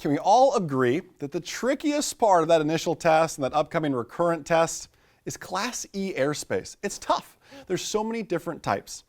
Can we all agree that the trickiest part of that initial test and that upcoming recurrent test is Class E airspace? It's tough. There's so many different types.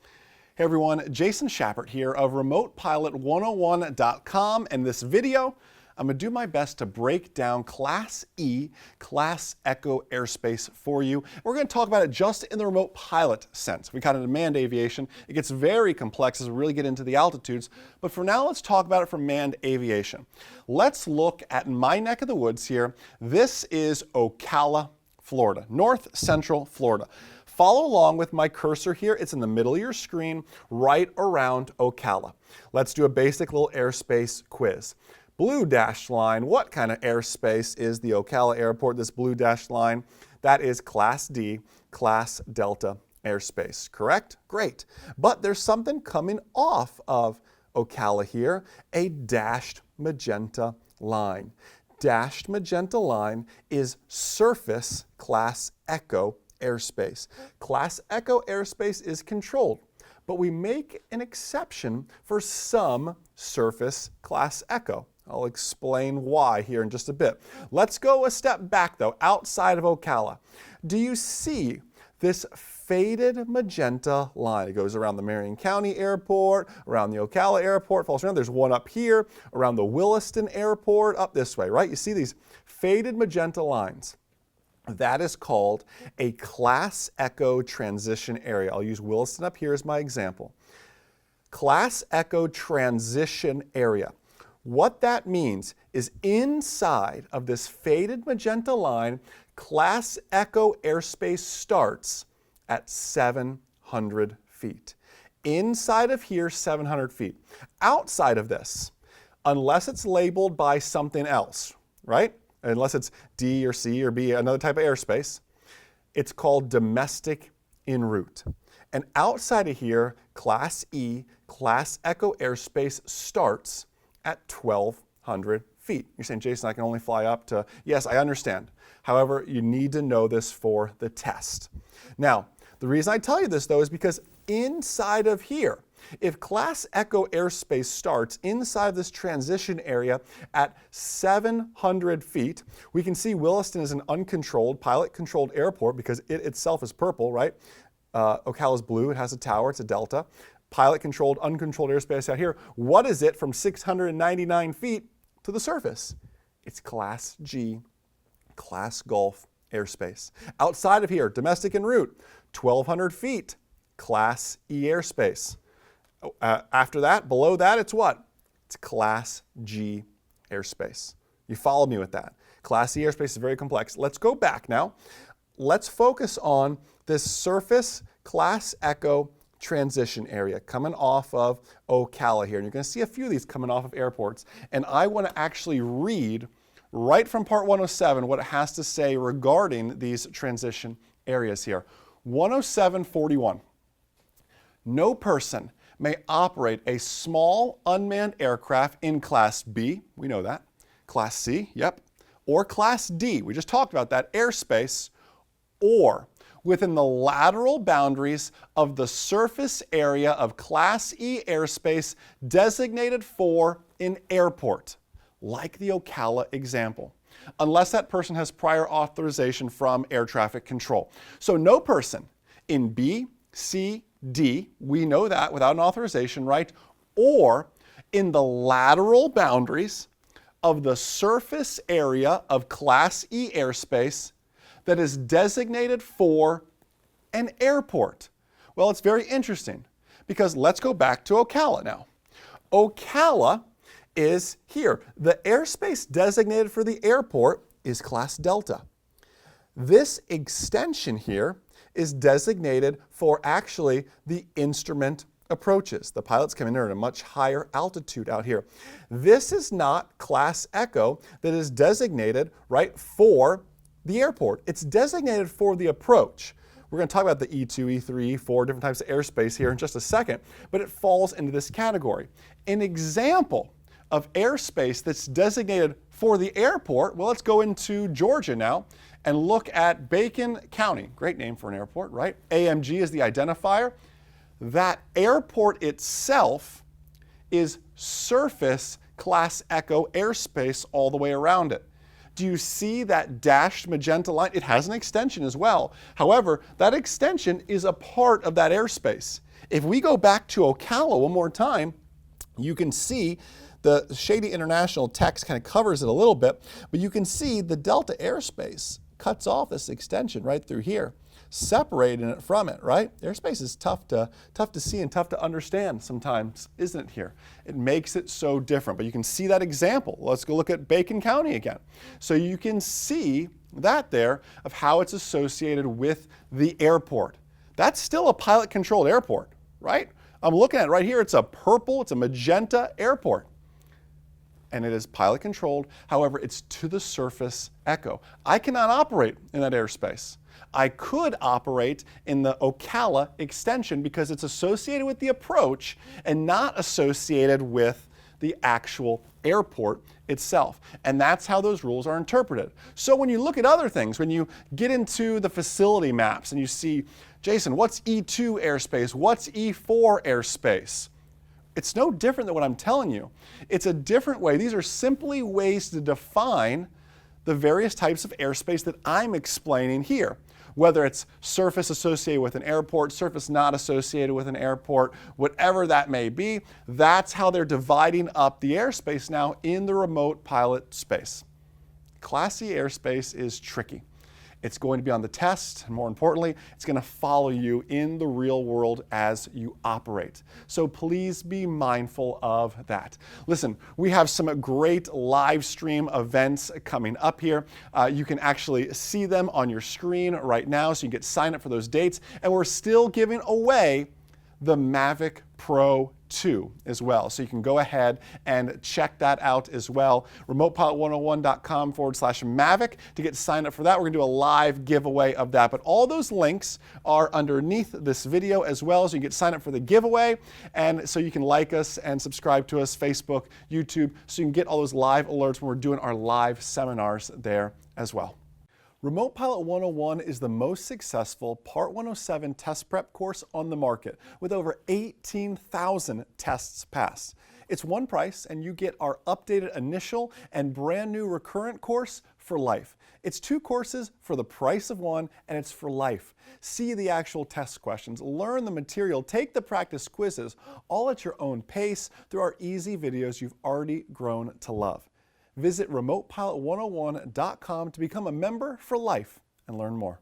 Hey everyone, Jason Schappert here of RemotePilot101.com, and this video I'm going to do my best to break down Class E, Class Echo airspace for you. We're going to talk about it just in the remote pilot sense. We kind of manned aviation. It gets very complex as we really get into the altitudes, but for now let's talk about it from manned aviation. Let's look at my neck of the woods here. This is Ocala, Florida, north central Florida. Follow along with my cursor here. It's in the middle of your screen, right around Ocala. Let's do a basic little airspace quiz. Blue dashed line, what kind of airspace is the Ocala airport, this blue dashed line? That is Class D, Class Delta airspace, correct? Great. But there's something coming off of Ocala here, a dashed magenta line. Dashed magenta line is surface Class Echo airspace. Class Echo airspace is controlled, but we make an exception for some surface Class Echo. I'll explain why here in just a bit. Let's go a step back though, outside of Ocala. Do you see this faded magenta line? It goes around the Marion County Airport, around the Ocala Airport, falls around. There's one up here, around the Williston Airport, up this way, right? You see these faded magenta lines. That is called a Class Echo transition area. I'll use Williston up here as my example. Class Echo transition area. What that means is inside of this faded magenta line, Class Echo airspace starts at 700 feet. Inside of here, 700 feet. Outside of this, unless it's labeled by something else, right? Unless it's D or C or B, another type of airspace, it's called domestic en route. And outside of here, Class E, Class Echo airspace starts at 1,200 feet. You're saying, Jason, I can only fly up to, yes, I understand. However, you need to know this for the test. Now, the reason I tell you this though is because inside of here, if Class Echo airspace starts inside this transition area at 700 feet, we can see Williston is an uncontrolled, pilot-controlled airport because it itself is purple, right? Ocala's blue, it has a tower, it's a delta. Pilot-controlled, uncontrolled airspace out here. What is it from 699 feet to the surface? It's Class G, Class Gulf airspace. Outside of here, domestic en route, 1,200 feet, Class E airspace. After that, below that, it's what? It's Class G airspace. You follow me with that. Class E airspace is very complex. Let's go back now. Let's focus on this surface Class Echo transition area coming off of Ocala here. And you're going to see a few of these coming off of airports. And I want to actually read right from part 107 what it has to say regarding these transition areas here. 107.41. No person may operate a small unmanned aircraft in Class B, we know that, Class C, yep, or Class D, we just talked about that, airspace, or within the lateral boundaries of the surface area of Class E airspace designated for an airport, like the Ocala example, unless that person has prior authorization from air traffic control. So no person in B, C, D, we know that without an authorization, right? Or in the lateral boundaries of the surface area of Class E airspace that is designated for an airport. Well, it's very interesting because let's go back to Ocala now. Ocala is here. The airspace designated for the airport is Class Delta. This extension here is designated for actually the instrument approaches. The pilots come in there at a much higher altitude out here. This is not Class Echo that is designated, right, for the airport. It's designated for the approach. We're going to talk about the E2, E3, E4, different types of airspace here in just a second, but it falls into this category. An example of airspace that's designated for the airport, well, let's go into Georgia now and look at Bacon County. Great name for an airport, right? AMG is the identifier. That airport itself is surface Class Echo Airspace all the way around it. Do you see that dashed magenta line? It has an extension as well. However, that extension is a part of that airspace. If we go back to Ocala one more time, you can see the shady international text kind of covers it a little bit, but you can see the Delta airspace cuts off this extension right through here, separating it from it, right? Airspace is tough to see and tough to understand sometimes, isn't it here? It makes it so different, but you can see that example. Let's go look at Bacon County again. So you can see that there of how it's associated with the airport. That's still a pilot-controlled airport, right? I'm looking at it right here. It's a purple, it's a magenta airport. And it is pilot controlled. However, it's to the surface echo. I cannot operate in that airspace. I could operate in the Ocala extension because it's associated with the approach and not associated with the actual airport itself. And that's how those rules are interpreted. So when you look at other things, when you get into the facility maps and you see, Jason, what's E2 airspace? What's E4 airspace? It's no different than what I'm telling you. It's a different way. These are simply ways to define the various types of airspace that I'm explaining here. Whether it's surface associated with an airport, surface not associated with an airport, whatever that may be, that's how they're dividing up the airspace now in the remote pilot space. Class E airspace is tricky. It's going to be on the test, and more importantly, it's going to follow you in the real world as you operate. So please be mindful of that. Listen, we have some great live stream events coming up here. You can actually see them on your screen right now, so you can get signed up for those dates. And we're still giving away the Mavic Pro 2 as well. So you can go ahead and check that out as well. remotepilot101.com/Mavic to get signed up for that. We're going to do a live giveaway of that. But all those links are underneath this video as well. So you can get signed up for the giveaway. And so you can like us and subscribe to us, Facebook, YouTube, so you can get all those live alerts when we're doing our live seminars there as well. Remote Pilot 101 is the most successful Part 107 test prep course on the market with over 18,000 tests passed. It's one price and you get our updated initial and brand new recurrent course for life. It's two courses for the price of one and it's for life. See the actual test questions, learn the material, take the practice quizzes, all at your own pace through our easy videos you've already grown to love. Visit remotepilot101.com to become a member for life and learn more.